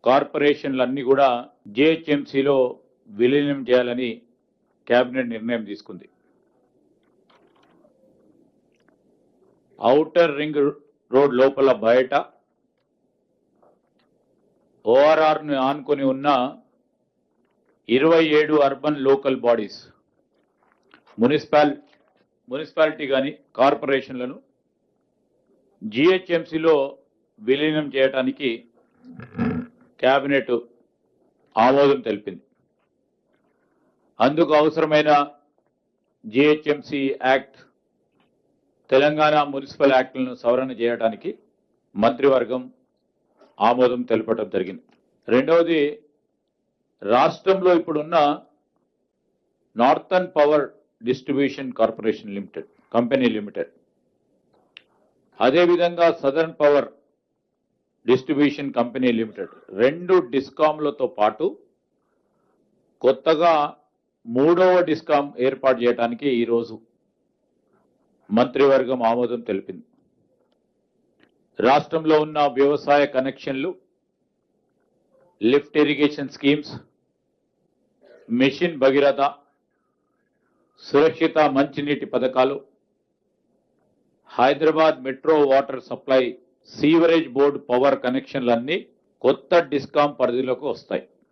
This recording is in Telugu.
కార్పొరేషన్లన్నీ కూడా జిహెచ్ఎంసీలో విలీనం చేయాలని కేబినెట్ నిర్ణయం తీసుకుంది. ఔటర్ రింగ్ రోడ్ లోపల బయట ఓఆర్ఆర్ను ఆనుకొని ఉన్న 27 అర్బన్ లోకల్ బాడీస్ మున్సిపాలిటీ కానీ కార్పొరేషన్లను జిహెచ్ఎంసీలో విలీనం చేయడానికి కేబినెట్ ఆమోదం తెలిపింది. అందుకు అవసరమైన జిహెచ్ఎంసీ యాక్ట్, తెలంగాణ మున్సిపల్ యాక్ట్లను సవరణ చేయడానికి మంత్రివర్గం ఆమోదం తెలపడం జరిగింది. రెండవది, రాష్ట్రంలో ఇప్పుడున్న northern power distribution corporation limited company limited, అదేవిధంగా southern power distribution company limited 2 డిస్కామ్లతో పాటు కొత్తగా 3వ డిస్కామ్ ఏర్పాటు చేయడానికి ఈరోజు మంత్రివర్గం ఆమోదం తెలిపింది. రాష్ట్రంలో ఉన్న వ్యవసాయ కనెక్షన్లు, lift irrigation schemes, mission Bhagiratha, సురక్షిత మంచినీటి పథకాలు, Hyderabad metro water supply, sewerage board power కనెక్షన్లన్నీ కొత్త డిస్కామ్ పరిధిలోకి వస్తాయి.